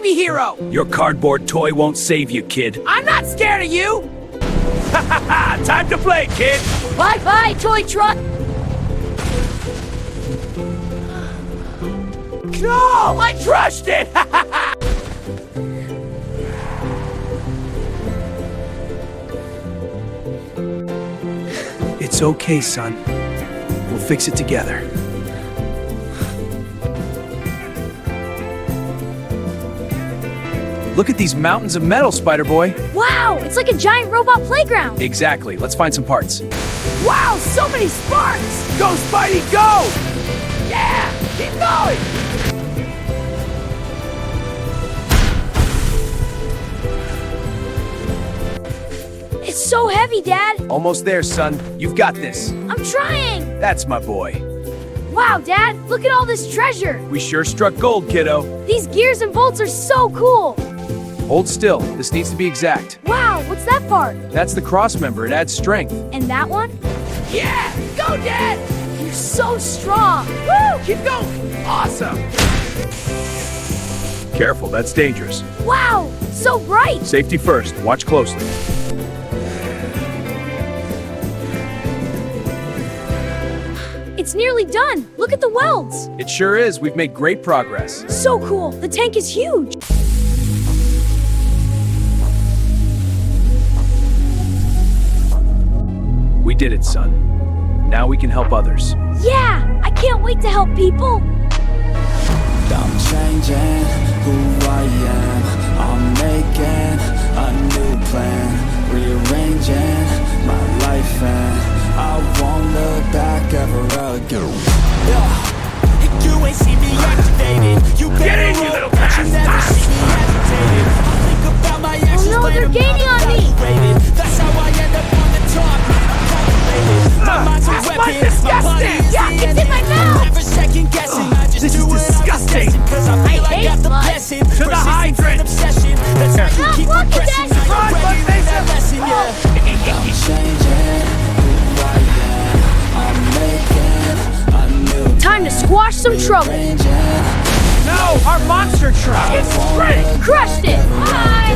heavy hero! Your cardboard toy won't save you, kid. I'm not scared of you! Ha ha ha! Time to play, kid! Bye-bye, toy truck! No! I crushed it! It's okay, son. We'll fix it together. Look at these mountains of metal, Spider-Boy. Wow, it's like a giant robot playground! Exactly. Let's find some parts. Wow, so many sparks! Go, Spidey, go! Yeah! Keep going! It's so heavy, Dad! Almost there, son. You've got this. I'm trying! That's my boy. Wow, Dad, look at all this treasure! We sure struck gold, kiddo. These gears and bolts are so cool! Hold still. This needs to be exact. Wow, what's that part? That's the cross member. It adds strength. And that one? Yeah! Go, Dad! You're so strong! Woo! Keep going! Awesome! Careful, that's dangerous. Wow, so bright! Safety first. Watch closely. It's nearly done! Look at the welds! It sure is. We've made great progress. So cool! The tank is huge! We did it, son. Now we can help others. Yeah! I can't wait to help people! I'm changing who I am. I'm making a new plan, rearranging my life, and I won't look back ever again. You ain't see me activated. You Get in, you little bastard! never see me agitated. I think about my actions. Oh no, they're later, gaining on me! That's how I end up on the top. My mind's a That's weapon. my disgusting! Yeah, it's in my mouth! Never second guessing. I just This do is what disgusting. I'm cause I feel like I hate got the blood. blessing. To the Persistence hydrant. and obsession. That's how you Stop keep looking, progressing. Dad. Now Run, you're ready Buckface. for that lesson, yeah. I'm changing who I am. I'm making a new Time to squash some trouble! changing. No! Our monster truck! It's great! Crushed it! Bye!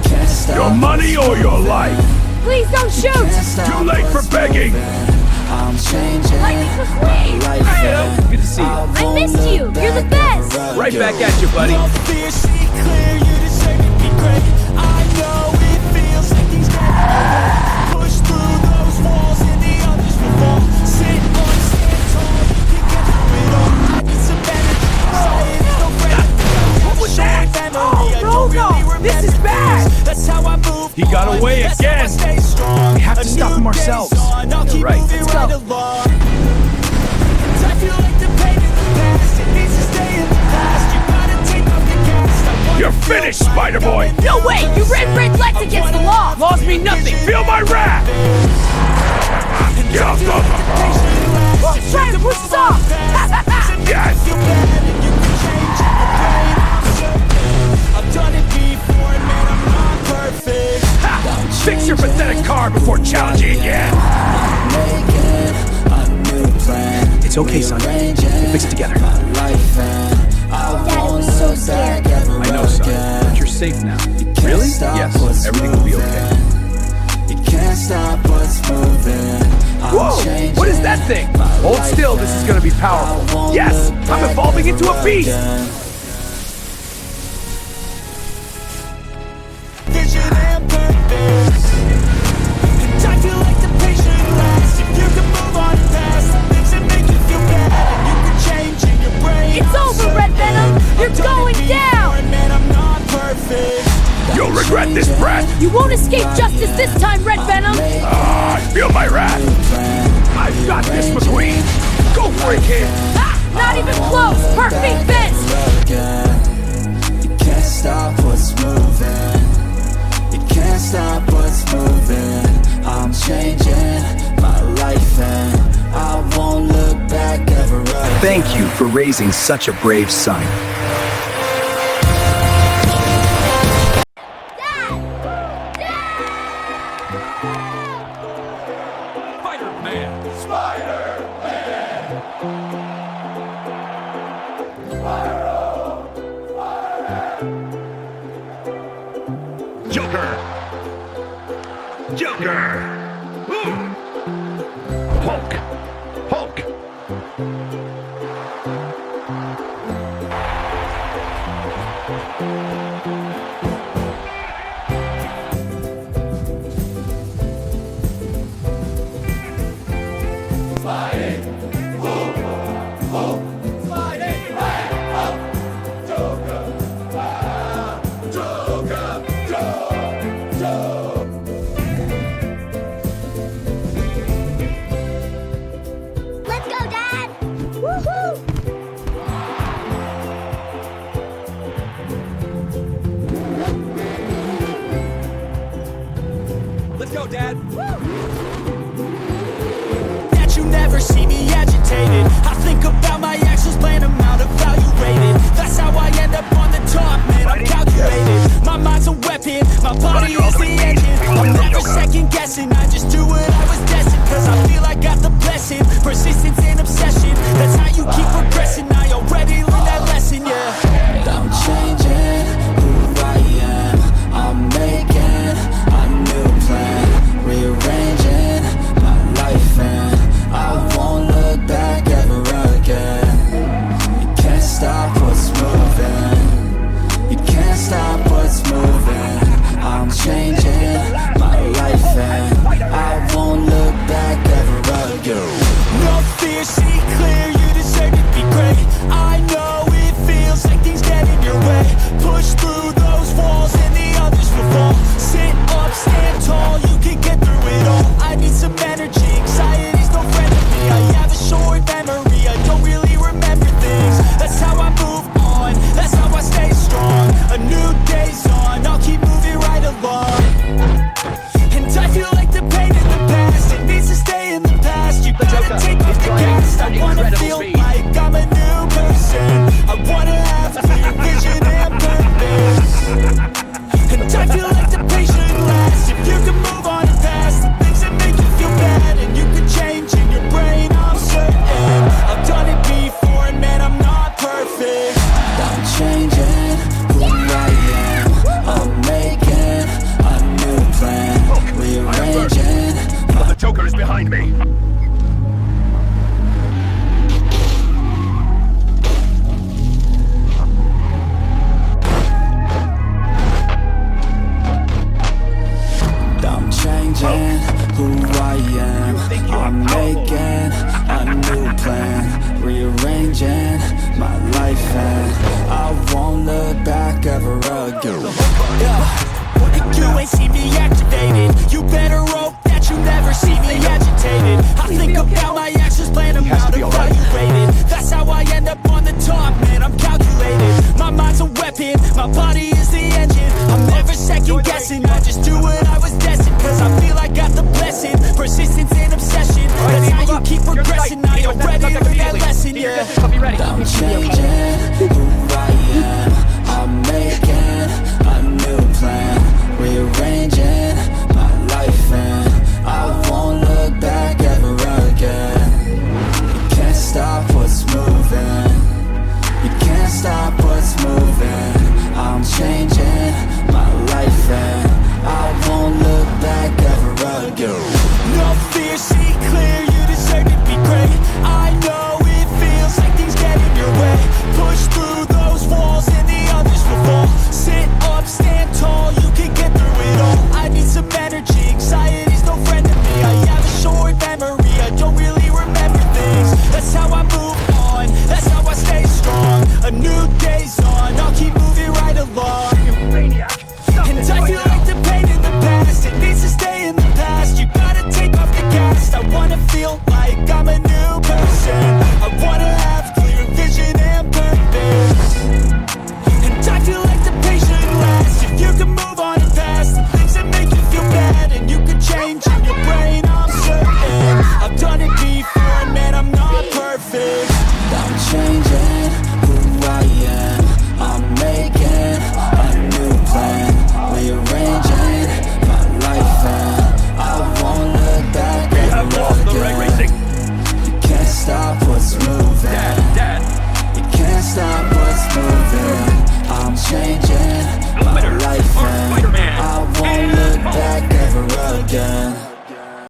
Can't stop. Your money or your life? Please don't shoot! Can't stop Too late for what's begging. moving. I'm changing Lightning McQueen! my life, and Good to see you. I I won't missed look you. You're the back best. ever Right again. back at you, buddy. No fear, see clear, you deserve to be great. I know it feels like things never end. Push through those walls and the others will fall. Sit on, stand tall, you can do it all. I need some energy, science, no friend. What was that? Oh, no! This is bad! That's how I move. He got on. away That's how I again. stay strong. We have to A stop new him day's ourselves. on. I'll keep Right, moving let's right go. along. I feel like the pain in the past. It needs to stay in the past. You gotta take off the cast. I wanna You're feel finished, like Spider-Boy. going No way! You ran red lights against the law! Laws mean nothing! Feel my wrath! Trying to push us off! Yes! Feel bad and you can change the pain. I'm certain I've done it before, and man, I'm not perfect. Fix your pathetic car before challenging again. Making a new plan. It's okay, son. We'll fix it together. My life, and I Dad, it won't was so look scary. back ever I know, son, again. but you're safe now. Can't Really? stop Yes, what's everything will be okay. moving. You can't stop what's moving. I'm Whoa! changing What is that thing? my Hold life, still, this is gonna be I powerful. won't Yes! look I'm back evolving into a ever beast! again. Vision and purpose. And I feel like the patient lasts. If you can move on past the things that make you feel bad, you can change in your brain. It's over, Red Venom! You're I've done it going down! before, man, I'm not perfect. You'll regret this, brat! You won't escape justice this time, Red Venom! Ah, I feel my wrath! I've got this, McQueen! Go for it, kid! Ah, not even close! Perfect fence! You can't stop what's moving. You can't stop what's moving. I'm changing my life, and I won't look back ever again. Thank you for raising such a brave son. Spider-Man! Joker! Hulk! Hulk! Let's go, Dad! Woohoo! Let's go, Dad. That you never see me agitated. I think about my actions, plan them out, evaluated. That's how I end up on the top, man, I'm calculated. My mind's a weapon, my body is the engine. I'm never second guessing, I just do what I was destined. Cause I feel I got the blessing, persistence and obsession. That's how you keep progressing, I already learned that lesson, yeah. I'm changing who I am. I'm making a new plan, rearranging my life, and I won't look back ever again. You can't stop what's moving. You can't stop what's moving. I'm changing my life, and I won't look back ever again. No fear, see clear, you deserve to be great. I know it feels like things get in your way. Push through those walls and the others will fall. Sit up, stand tall, you can get through it all. I need some energy, anxiety's no friend to me. I have a short memory, I don't really remember things. That's how I move on, that's how I stay strong. A new day's on, I'll keep moving right along. And I feel like the pain in the past, it needs to stay in the past. You gotta take off the cast. I wanna feel like I'm a new person. I wanna have clear vision and purpose. And I feel like the pain should last. If you can move on and past the things that make you feel bad, and you can change in your brain, I'm certain. I've done it before, and man, I'm not perfect. I'm changing who I am. I'm making a new plan, rearranging But the Joker is behind me! I'm changing who I am. I'm making a new plan, rearranging my life, and I won't look back ever again. You ain't see me activated. You better hope that you never see me agitated. I think about my actions, plan them out, evaluated. That's how I end up on the top, man, I'm calculated. My mind's a weapon, my body is the engine. I'm never second guessing, I just do what I was destined. Cause I feel I got the blessing, persistence and obsession. That's how you keep progressing, I already learned that lesson, yeah. I'm changing